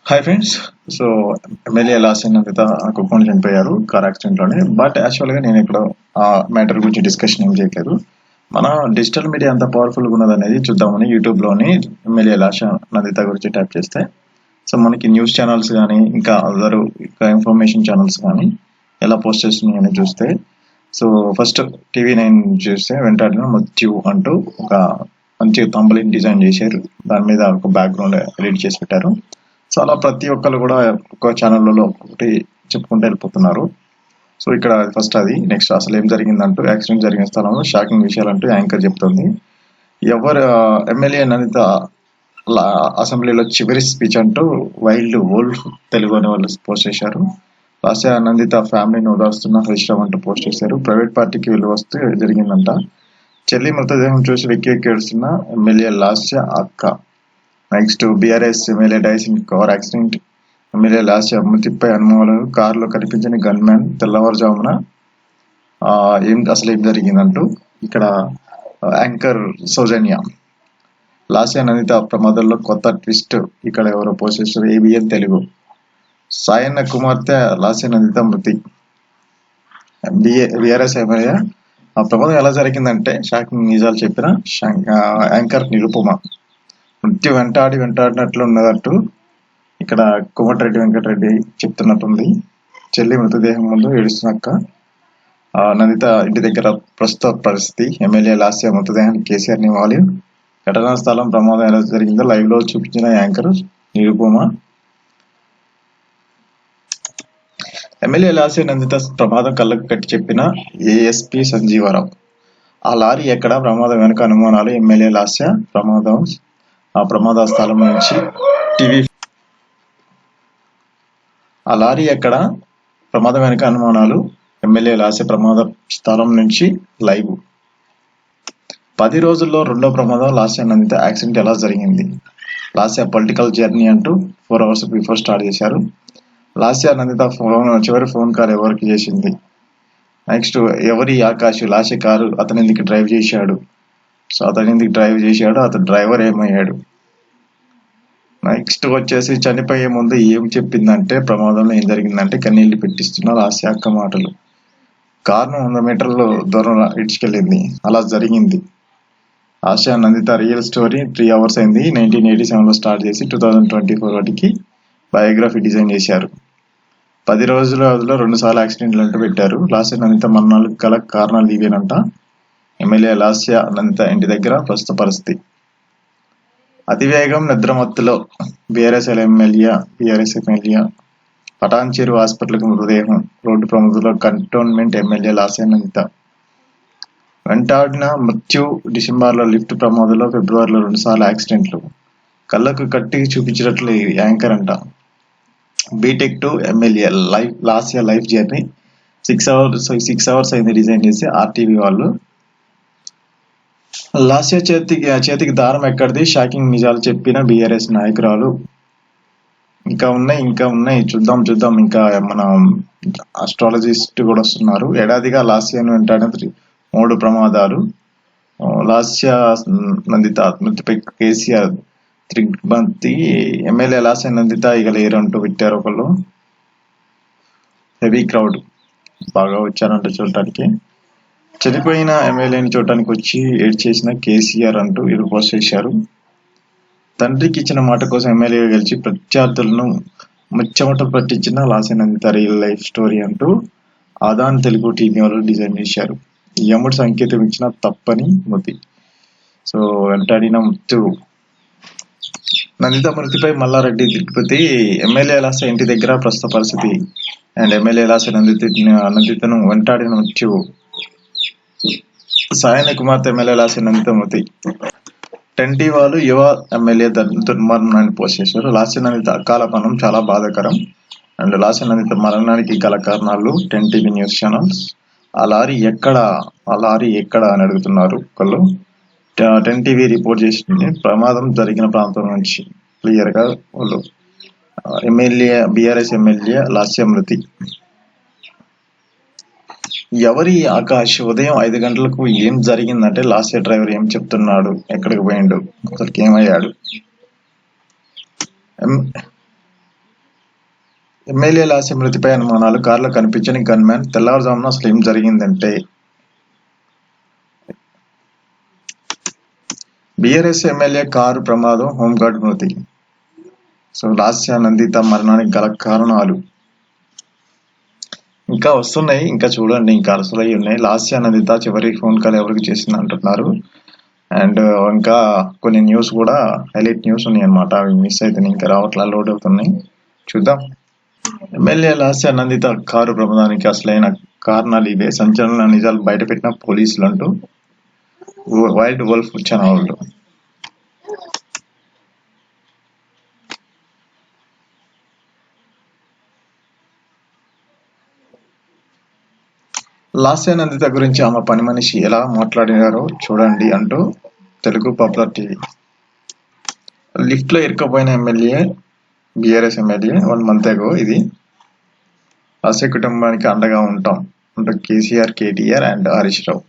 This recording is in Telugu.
Hi friends. So MLA Lasya Nanditha కుక్కని చనిపోయారు కార్ యాక్సిడెంట్ లోనే. బట్ యాక్చువల్గా నేను ఇక్కడ ఆ మ్యాటర్ గురించి డిస్కషన్ ఏం చేయట్లేదు. మన డిజిటల్ మీడియా ఎంత పవర్ఫుల్గా ఉన్నది అనేది చూద్దామని యూట్యూబ్లోని ఎమ్మెల్యే లాస్యన్ నందిత గురించి టైప్ చేస్తే సో మనకి న్యూస్ ఛానల్స్ కానీ ఇంకా అదర్ ఇంకా ఇన్ఫర్మేషన్ ఛానల్స్ కానీ ఎలా పోస్ట్ చేస్తున్నాయి అని చూస్తే సో ఫస్ట్ టీవీ9 చూస్తే వెంటనే మృత్యు అంటూ ఒక మంచి తంబలిన్ డిజైన్ చేశారు. దాని మీద ఒక బ్యాక్గ్రౌండ్ ఎడిట్ చేసి పెట్టారు. సో అలా ప్రతి ఒక్కరు కూడా ఒక ఛానల్లో ఒకటి చెప్పుకుంటూ వెళ్ళిపోతున్నారు. సో ఇక్కడ ఫస్ట్ అది నెక్స్ట్ అసలు ఏం జరిగిందంటూ యాక్సిడెంట్ జరిగిన స్థలంలో షాకింగ్ విషయాలంటూ యాంకర్ చెప్తుంది. ఎవరు ఎమ్మెల్యే నందిత అసెంబ్లీలో చివరి స్పీచ్ అంటూ వైల్డ్ వోల్ఫ్ తెలుగు అనే వాళ్ళు పోస్ట్ చేశారు. లాస్య నందిత ఫ్యామిలీని ఉదారుస్తున్న హరీశ్రామ్ అంటూ పోస్ట్ చేశారు. ప్రైవేట్ పార్టీకి వెళ్ళి వస్తే జరిగిందంట. చెల్లి మృతదేహం చూసి వెక్కి వెక్కి ఏడుస్తున్న ఎమ్మెల్యే లాస్య అక్క. Next BRS MLA dies in car accident. MLA Lasya మృతిపై అనుమానాలు. కారులో కనిపించిన గన్ మ్యాన్ తెల్లవారుజామున అసలు ఏం జరిగిందంటూ ఇక్కడ యాంకర్ సౌజన్య. లాస్య నందిత ప్రమాదంలో కొత్త ట్విస్ట్. ఇక్కడ ఎవరో పోస్ట్ చేస్తారు. ఏబిఎన్ తెలుగు. సాయన్న కుమార్తె లాస్య నందిత మృతి. బీఆర్ఎస్ ఎమ్మెల్యే ఆ ప్రమాదం ఎలా జరిగిందంటే షాకింగ్ నిజాలు చెప్పిన యాంకర్ నిరుపమ. మృత్యు వెంటాడినట్లు ఉన్నదంటూ ఇక్కడ కోమటిరెడ్డి వెంకటరెడ్డి చెప్తున్నట్టుంది. చెల్లి మృతదేహం ముందు ఏడుస్తున్నక్క. నందిత ఇంటి దగ్గర ప్రస్తుత పరిస్థితి. ఎమ్మెల్యే లాస్య మృతదేహానికి కేసీఆర్ నివాళి. ఘటనా స్థలం ప్రమాదం ఎలా జరిగిందో లైవ్ లో చూపించిన యాంకర్ నిరుపమ. ఎమ్మెల్యే లాస్య నందిత ప్రమాదం కళ్ళకు కట్టి చెప్పిన ఏఎస్పీ సంజీవరావు. ఆ లారీ ఎక్కడ, ప్రమాదం వెనుక అనుమానాలు. ఎమ్మెల్యే లాస్య ప్రమాద స్థలం నుంచి టీవీ. ఆ లారీ ఎక్కడ, ప్రమాదం వెనుక అనుమానాలు. ఎమ్మెల్యే లాస్య ప్రమాద స్థలం నుంచి లైవ్. 10 రోజుల్లో రెండో ప్రమాదం. లాస్య నందిత యాక్సిడెంట్ ఎలా జరిగింది. లాస్య పొలిటికల్ జర్నీ అంటూ 4 hours బిఫోర్ స్టార్ట్ చేశారు. లాస్య నందిత చివరి ఫోన్ కాల్ ఎవరికి చేసింది. నెక్స్ట్ ఎవరి ఆకాశ్. లాస్య కారు అతను ఎందుకు డ్రైవ్ చేశాడు. సో అతను ఎందుకు డ్రైవ్ చేశాడు, అతను డ్రైవర్ ఏమయ్యాడు. నెక్స్ట్ వచ్చేసి చనిపోయే ముందు ఏం చెప్పిందంటే ప్రమాదంలో ఏం జరిగిందంటే కన్నీళ్లు పెట్టిస్తున్న లాస్య అక్క మాటలు. కారును 100 మీటర్ల దూరం ఇడ్చుకెళ్ళింది, అలా జరిగింది. Lasya Nandita real story 3 hours అయింది. 1987లో స్టార్ట్ చేసి 2024 వాటికి బయోగ్రఫీ డిజైన్ చేశారు. 10 రోజుల వ్యవధిలో 2 సార్లు యాక్సిడెంట్లు అంటూ పెట్టారు. లాస్య నందిత మరణాలకు గల కారణాలు ఇవేనంట. ఎమ్మెల్యే లాస్య నందిత ఇంటి దగ్గర ప్రస్తుత పరిస్థితి. అతివేగం నిద్రమత్తులో బీఆర్ఎస్ ఎమ్మెల్యే పటాన్చెరు హాస్పిటల్కి మృతదేహం. రోడ్డు ప్రమాదంలో కంటోన్మెంట్ ఎమ్మెల్యే లాస్య నందిత వెంటాడిన మృత్యు. డిసెంబర్లో లిఫ్ట్ ప్రమాదంలో, ఫిబ్రవరిలో 2 సార్లు యాక్సిడెంట్లు. కళ్ళకు కట్టి చూపించినట్లు యాంకర్ అంట. BTech to MLA Lasya life journey 6 hours అయింది డిజైన్ చేసి ఆర్టీవీ వాళ్ళు. లాస్య చేతికి దారం ఎక్కడిది, షాకింగ్ నిజాలు చెప్పిన బీఆర్ఎస్ నాయకురాలు. ఇంకా ఉన్నాయి చూద్దాం. ఇంకా మన ఆస్ట్రాలజిస్ట్ కూడా వస్తున్నారు. ఏడాదిగా లాస్యను వెంటాడిన 3 ప్రమాదాలు. లాస్య నందిత మృతిపై కేసీఆర్ త్రిగ్బంతి. ఎమ్మెల్యే లాస్య నందిత ఇక లేరు అంటూ పెట్టారు ఒకళ్ళు. హెవీ క్రౌడ్ బాగా వచ్చారంట చూడటానికి. చనిపోయిన ఎమ్మెల్యేని చూడటానికి వచ్చి ఏడ్చేసిన కేసీఆర్ అంటూ ఇది పోస్ట్ చేశారు. తండ్రికి ఇచ్చిన మాట కోసం ఎమ్మెల్యే గెలిచి ప్రత్యర్థులను ముచ్చమట పట్టించిన Lasya Nandita real life story అంటూ ఆదాన్ తెలుగు టీవీ వాళ్ళు డిజైన్ చేశారు. యముడు సంకేతం ఇచ్చిన తప్పని మృతి. సో వెంటాడిన మృత్యు. నందిత మృతిపై మల్లారెడ్డి తిరుపతి. ఎమ్మెల్యే లాస్య ఇంటి దగ్గర ప్రస్తుత పరిస్థితి అండ్ ఎమ్మెల్యే లాస్య నందితను వెంటాడిన మృత్యు. సాయన్న కుమార్తె ఎమ్మెల్యే లాస్య నందిత మృతి. 10 వాళ్ళు యువ ఎమ్మెల్యే దుర్మరణాన్ని పోస్ట్ చేశారు. లాస్య నందిత అకాల మరణం చాలా బాధాకరం అండ్ లాస్య నందిత మరణానికి గల కారణాలు 10 టీవీ న్యూస్ ఛానల్స్. ఆ లారీ ఎక్కడ అని అడుగుతున్నారు ఒకళ్ళు. 10 టీవీ రిపోర్ట్ చేసింది ప్రమాదం జరిగిన ప్రాంతం నుంచి క్లియర్ గా వాళ్ళు. బీఆర్ఎస్ ఎమ్మెల్యే లాస్య మృతి. ఎవరి ఆకాష్. ఉదయం 5 గంటలకు ఏం జరిగిందంటే లాస్య డ్రైవర్ ఏం చెప్తున్నాడు, ఎక్కడికి పోయిండు, అసలుకి ఏమయ్యాడు. ఎమ్మెల్యే లాస్య మృతిపై అనుమానాలు, కారులో కనిపించని గన్మ్యాన్, తెల్లవారుజామున అసలు ఏం జరిగిందంటే బీఆర్ఎస్ ఎమ్మెల్యే కారు ప్రమాదం, హోంగార్డ్ మృతి. సో లాస్య నందిత మరణానికి గల కారణాలు ఇంకా వస్తున్నాయి, ఇంకా చూడండి, ఇంకా అసలు ఉన్నాయి. లాస్య నందిత చివరి ఫోన్ కాల్ ఎవరికి చేసింది అంటున్నారు. అండ్ ఇంకా కొన్ని న్యూస్ కూడా హైలైట్ న్యూస్ ఉన్నాయి అనమాట, అవి మిస్ అయితే ఇంకా రావట్లా, లోడ్ అవుతున్నాయి, చూద్దాం. ఎమ్మెల్యే లాస్య నందిత కారు ప్రమాదానికి అసలైన కారణాలు ఇవే, సంచలన నిజాలు బయటపెట్టిన పోలీసులు అంటూ wild wolf channel. Lasya Nandita గురించి ఆమె పని మనిషి ఎలా మాట్లాడినారో చూడండి అంటూ తెలుగు పాపులర్ టీవీ. లిఫ్ట్ లో ఇరుక్కుపోయిన MLA, BRS MLA 1 month ago. ఇది లాస్య కుటుంబానికి అండగా ఉంటాం అంటూ KCR, KTR and Harish Rao.